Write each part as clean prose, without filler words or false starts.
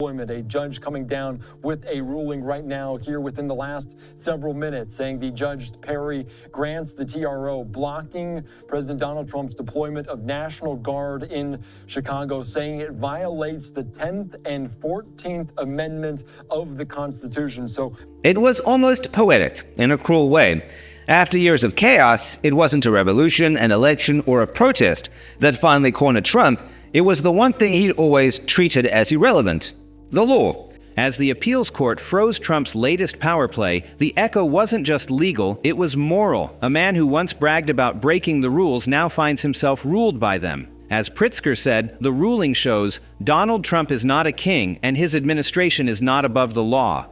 A judge coming down with a ruling right now here within the last several minutes, saying the Judge Perry grants the TRO, blocking President Donald Trump's deployment of National Guard in Chicago, saying it violates the 10th and 14th Amendment of the Constitution. So it was almost poetic in a cruel way. After years of chaos, it wasn't a revolution, an election, or a protest that finally cornered Trump. It was the one thing he'd always treated as irrelevant: the law. As the appeals court froze Trump's latest power play, the echo wasn't just legal, it was moral. A man who once bragged about breaking the rules now finds himself ruled by them. As Pritzker said, the ruling shows Donald Trump is not a king and his administration is not above the law.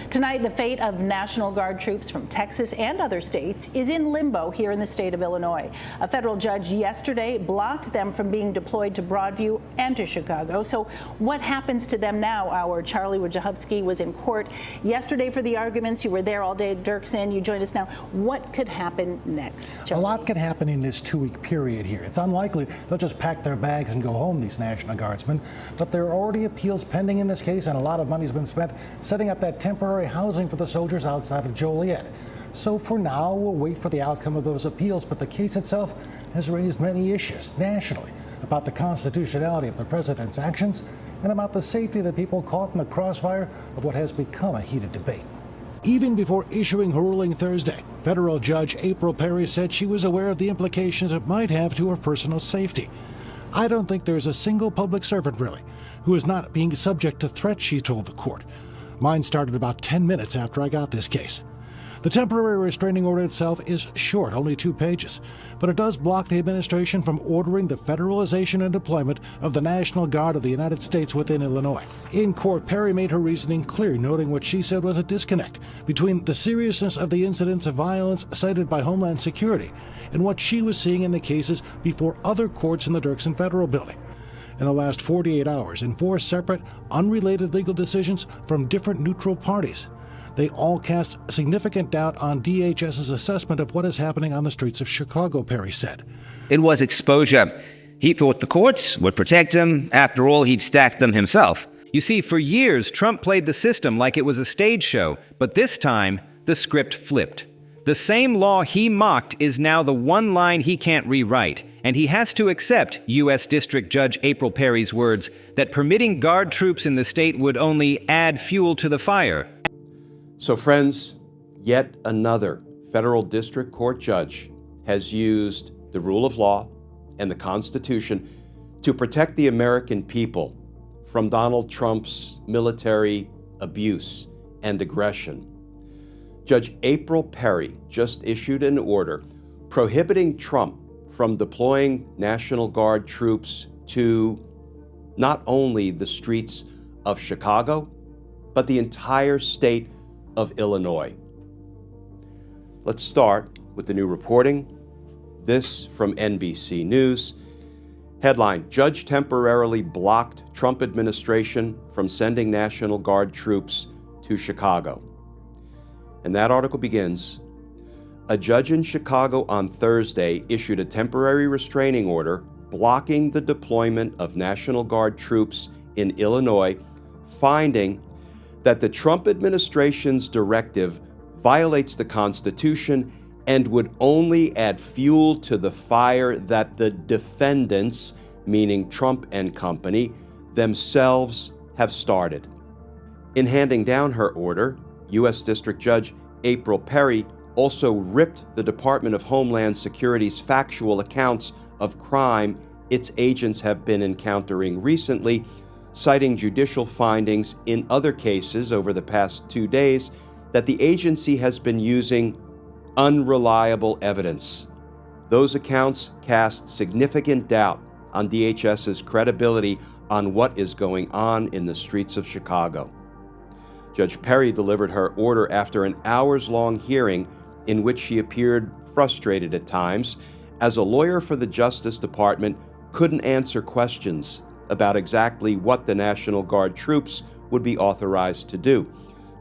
Tonight, the fate of National Guard troops from Texas and other states is in limbo here in the state of Illinois. A federal judge yesterday blocked them from being deployed to Broadview and to Chicago. So what happens to them now? Our Charlie Wojciechowski was in court yesterday for the arguments. You were there all day, Dirksen. You join us now. What could happen next, Charlie? A lot could happen in this 2-week period here. It's unlikely they'll just pack their bags and go home, these National Guardsmen. But there are already appeals pending in this case, and a lot of money's been spent setting up that temporary housing for the soldiers outside of Joliet. So for now, we'll wait for the outcome of those appeals, but the case itself has raised many issues nationally about the constitutionality of the president's actions and about the safety of the people caught in the crossfire of what has become a heated debate. Even before issuing her ruling Thursday, federal judge April Perry said she was aware of the implications it might have to her personal safety. I don't think there's a single public servant, really, who is not being subject to threats, she told the court. Mine started about 10 minutes after I got this case. The temporary restraining order itself is short, only 2 pages, but it does block the administration from ordering the federalization and deployment of the National Guard of the United States within Illinois. In court, Perry made her reasoning clear, noting what she said was a disconnect between the seriousness of the incidents of violence cited by Homeland Security and what she was seeing in the cases before other courts in the Dirksen Federal Building. In the last 48 hours, in 4 separate, unrelated legal decisions from different neutral parties, they all cast significant doubt on DHS's assessment of what is happening on the streets of Chicago, Perry said. It was exposure. He thought the courts would protect him. After all, he'd stacked them himself. You see, for years, Trump played the system like it was a stage show, but this time, the script flipped. The same law he mocked is now the one line he can't rewrite, and he has to accept U.S. District Judge April Perry's words that permitting Guard troops in the state would only add fuel to the fire. So friends, yet another federal district court judge has used the rule of law and the Constitution to protect the American people from Donald Trump's military abuse and aggression. Judge April Perry just issued an order prohibiting Trump from deploying National Guard troops to not only the streets of Chicago, but the entire state of Illinois. Let's start with the new reporting. This from NBC News. Headline: Judge temporarily blocked Trump administration from sending National Guard troops to Chicago. And that article begins: a judge in Chicago on Thursday issued a temporary restraining order blocking the deployment of National Guard troops in Illinois, finding that the Trump administration's directive violates the Constitution and would only add fuel to the fire that the defendants, meaning Trump and company, themselves have started. In handing down her order, U.S. District Judge April Perry also ripped the Department of Homeland Security's factual accounts of crime its agents have been encountering recently, citing judicial findings in other cases over the past 2 days that the agency has been using unreliable evidence. Those accounts cast significant doubt on DHS's credibility on what is going on in the streets of Chicago. Judge Perry delivered her order after an hours-long hearing in which she appeared frustrated at times, as a lawyer for the Justice Department couldn't answer questions about exactly what the National Guard troops would be authorized to do.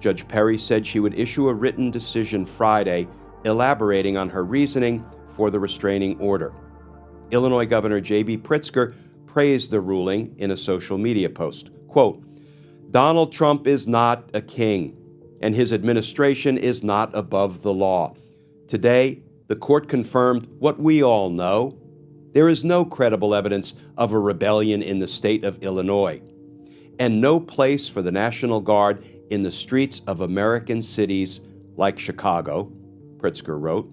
Judge Perry said she would issue a written decision Friday, elaborating on her reasoning for the restraining order. Illinois Governor J.B. Pritzker praised the ruling in a social media post. Quote, Donald Trump is not a king, and his administration is not above the law. Today, the court confirmed what we all know. There is no credible evidence of a rebellion in the state of Illinois, and no place for the National Guard in the streets of American cities like Chicago, Pritzker wrote.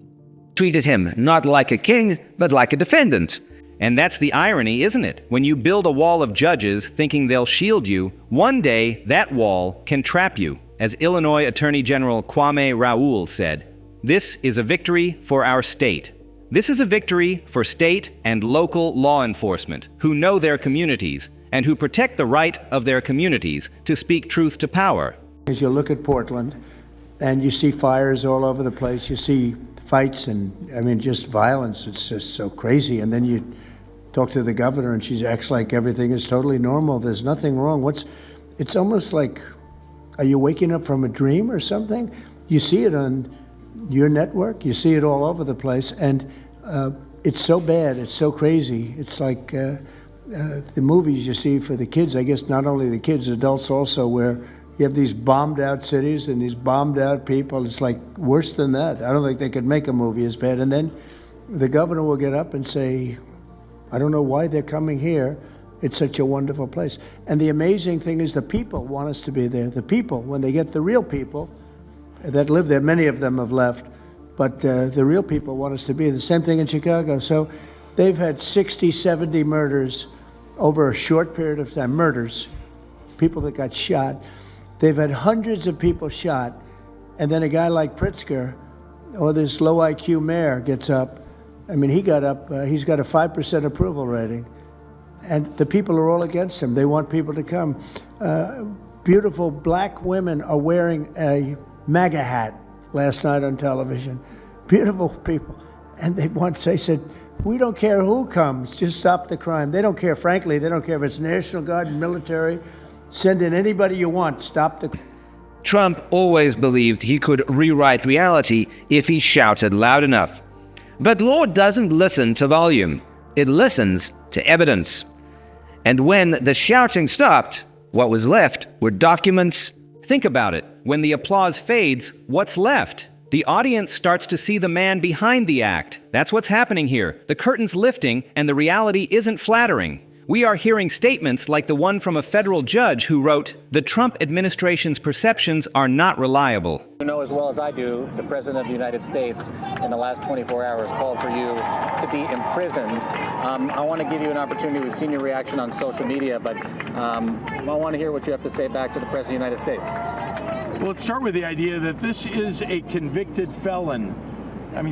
Treated him not like a king, but like a defendant. And that's the irony, isn't it? When you build a wall of judges thinking they'll shield you, one day that wall can trap you. As Illinois Attorney General Kwame Raoul said, "This is a victory for our state. This is a victory for state and local law enforcement who know their communities and who protect the right of their communities to speak truth to power." As you look at Portland and you see fires all over the place, you see fights and, just violence. It's just so crazy. And then you talk to the governor and she acts like everything is totally normal. There's nothing wrong. It's almost like, are you waking up from a dream or something? You see it on your network. You see it all over the place. And it's so bad. It's so crazy. It's like the movies you see for the kids, I guess not only the kids, adults also, where you have these bombed out cities and these bombed out people. It's like worse than that. I don't think they could make a movie as bad. And then the governor will get up and say, I don't know why they're coming here. It's such a wonderful place. And the amazing thing is the people want us to be there. The people, when they get the real people that live there, many of them have left, but the real people want us to be there. The same thing in Chicago. So they've had 60, 70 murders over a short period of time. Murders, people that got shot. They've had hundreds of people shot, and then a guy like Pritzker, or this low IQ mayor, gets up. He got up, he's got a 5% approval rating, and the people are all against him. They want people to come. Beautiful black women are wearing a MAGA hat last night on television. Beautiful people. And they said, we don't care who comes, just stop the crime. They don't care, frankly, they don't care if it's National Guard, military. Send in anybody you want. Stop the... Trump always believed he could rewrite reality if he shouted loud enough. But law doesn't listen to volume. It listens to evidence. And when the shouting stopped, what was left were documents. Think about it. When the applause fades, what's left? The audience starts to see the man behind the act. That's what's happening here. The curtain's lifting, and the reality isn't flattering. We are hearing statements like the one from a federal judge who wrote, "The Trump administration's perceptions are not reliable." You know as well as I do, the President of the United States in the last 24 hours called for you to be imprisoned. I want to give you an opportunity. We've seen your reaction on social media, but I want to hear what you have to say back to the President of the United States. Well, let's start with the idea that this is a convicted felon.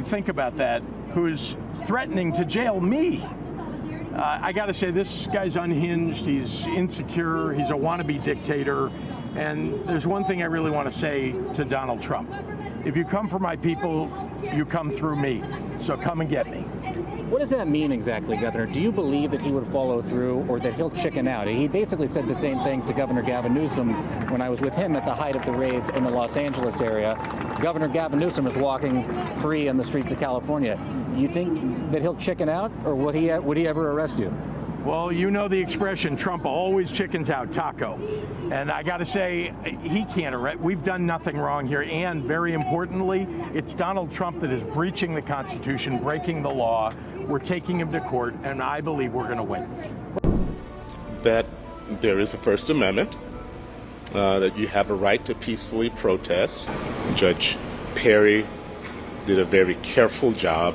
Think about that, who is threatening to jail me. I got to say, this guy's unhinged, he's insecure, he's a wannabe dictator, and there's one thing I really want to say to Donald Trump. If you come for my people, you come through me, so come and get me. What does that mean exactly, Governor? Do you believe that he would follow through or that he'll chicken out? He basically said the same thing to Governor Gavin Newsom when I was with him at the height of the raids in the Los Angeles area. Governor Gavin Newsom is walking free in the streets of California. You think that he'll chicken out, or would he ever arrest you? Well, you know the expression, Trump always chickens out, taco. And I got to say, he can't arrest. We've done nothing wrong here. And very importantly, it's Donald Trump that is breaching the Constitution, breaking the law. We're taking him to court, and I believe we're going to win. That there is a First Amendment, that you have a right to peacefully protest. Judge Perry did a very careful job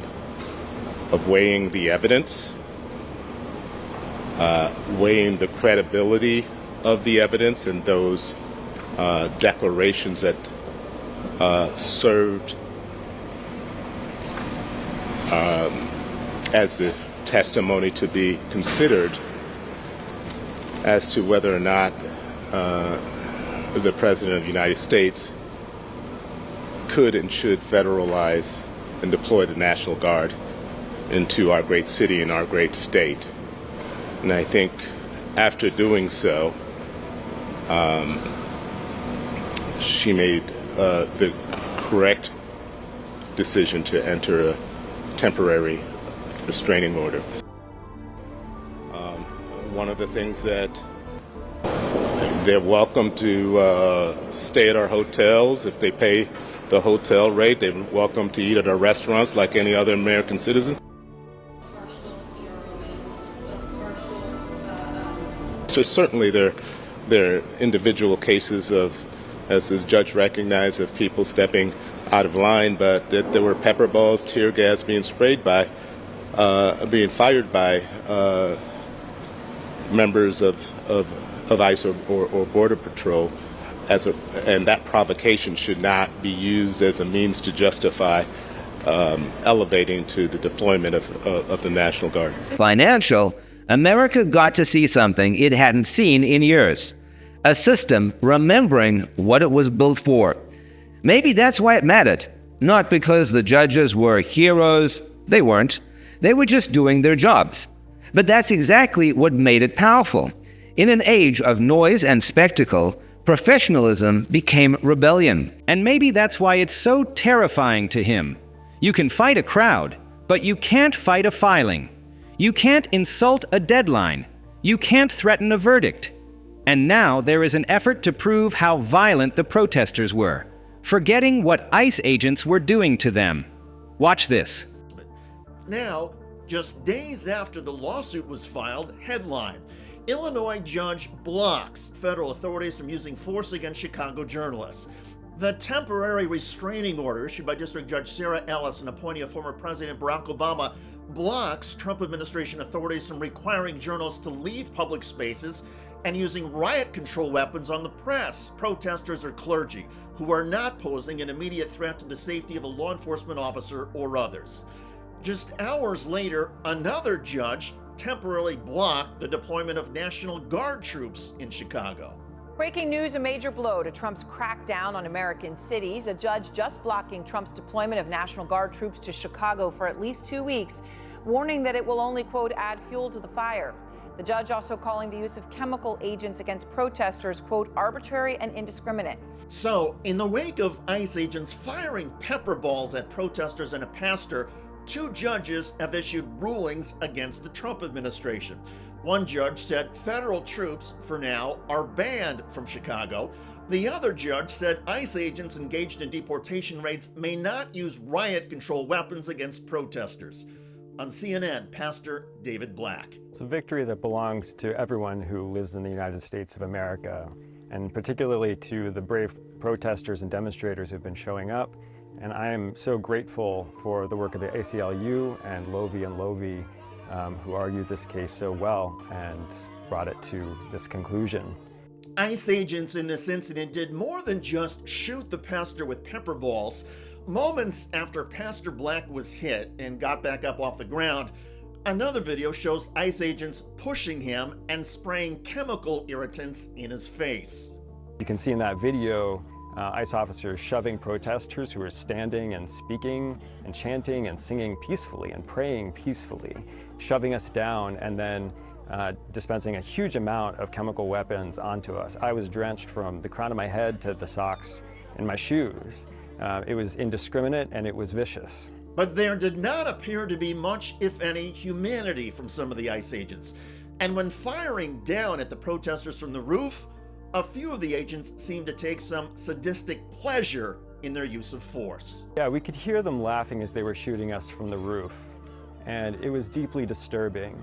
of weighing the evidence, weighing the credibility of the evidence and those declarations that served as the testimony to be considered as to whether or not the President of the United States could and should federalize and deploy the National Guard into our great city and our great state. And I think after doing so, she made the correct decision to enter a temporary restraining order. One of the things that They're welcome to stay at our hotels if they pay the hotel rate. They're welcome to eat at our restaurants like any other American citizen. So certainly there are individual cases of, as the judge recognized, of people stepping out of line, but that there were pepper balls, tear gas being fired by members of ICE or Border Patrol, and that provocation should not be used as a means to justify elevating to the deployment of the National Guard. Financial, America got to see something it hadn't seen in years. A system remembering what it was built for. Maybe that's why it mattered. Not because the judges were heroes. They weren't. They were just doing their jobs. But that's exactly what made it powerful. In an age of noise and spectacle, professionalism became rebellion. And maybe that's why it's so terrifying to him. You can fight a crowd, but you can't fight a filing. You can't insult a deadline. You can't threaten a verdict. And now there is an effort to prove how violent the protesters were, forgetting what ICE agents were doing to them. Watch this. Now, just days after the lawsuit was filed, headline: Illinois judge blocks federal authorities from using force against Chicago journalists. The temporary restraining order issued by District Judge Sarah Ellis, an appointee of former President Barack Obama, blocks Trump administration authorities from requiring journalists to leave public spaces and using riot control weapons on the press, protesters, or clergy who are not posing an immediate threat to the safety of a law enforcement officer or others. Just hours later, another judge temporarily blocked the deployment of National Guard troops in Chicago. Breaking news, a major blow to Trump's crackdown on American cities. A judge just blocking Trump's deployment of National Guard troops to Chicago for at least 2 weeks, warning that it will only, quote, add fuel to the fire. The judge also calling the use of chemical agents against protesters, quote, arbitrary and indiscriminate. So, in the wake of ICE agents firing pepper balls at protesters and a pastor, 2 judges have issued rulings against the Trump administration. One judge said federal troops, for now, are banned from Chicago. The other judge said ICE agents engaged in deportation raids may not use riot control weapons against protesters. On CNN, Pastor David Black. It's a victory that belongs to everyone who lives in the United States of America, and particularly to the brave protesters and demonstrators who've been showing up. And I am so grateful for the work of the ACLU and Lovie and Lovie, who argued this case so well and brought it to this conclusion. ICE agents in this incident did more than just shoot the pastor with pepper balls. Moments after Pastor Black was hit and got back up off the ground, another video shows ICE agents pushing him and spraying chemical irritants in his face. You can see in that video ICE officers shoving protesters who are standing and speaking and chanting and singing peacefully and praying peacefully, shoving us down and then dispensing a huge amount of chemical weapons onto us. I was drenched from the crown of my head to the socks in my shoes. It was indiscriminate and it was vicious. But there did not appear to be much, if any, humanity from some of the ICE agents. And when firing down at the protesters from the roof, a few of the agents seemed to take some sadistic pleasure in their use of force. Yeah, we could hear them laughing as they were shooting us from the roof, and it was deeply disturbing.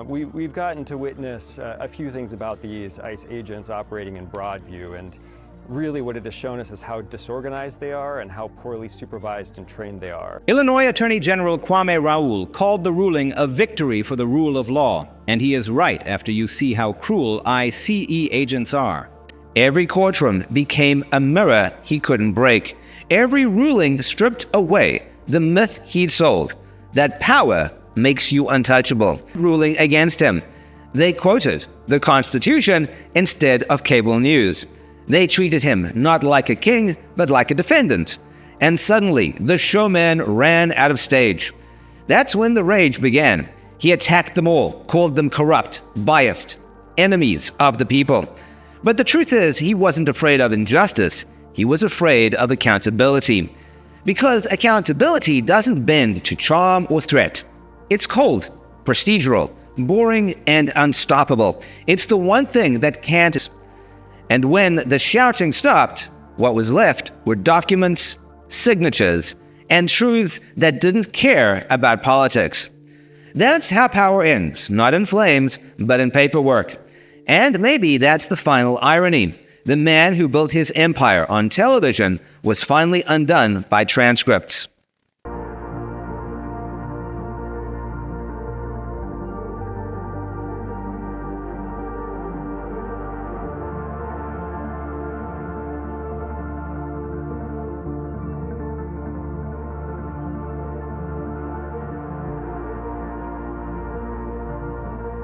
We've gotten to witness a few things about these ICE agents operating in Broadview, and really what it has shown us is how disorganized they are and how poorly supervised and trained they are. Illinois Attorney General Kwame Raoul called the ruling a victory for the rule of law, and he is right after you see how cruel ICE agents are. Every courtroom became a mirror he couldn't break. Every ruling stripped away the myth he'd sold, that power makes you untouchable, ruling against him. They quoted the Constitution instead of cable news. They treated him not like a king, but like a defendant. And suddenly, the showman ran out of stage. That's when the rage began. He attacked them all, called them corrupt, biased, enemies of the people. But the truth is, he wasn't afraid of injustice. He was afraid of accountability. Because accountability doesn't bend to charm or threat. It's cold, procedural, boring, and unstoppable. It's the one thing that can't. And when the shouting stopped, what was left were documents, signatures, and truths that didn't care about politics. That's how power ends, not in flames, but in paperwork. And maybe that's the final irony. The man who built his empire on television was finally undone by transcripts.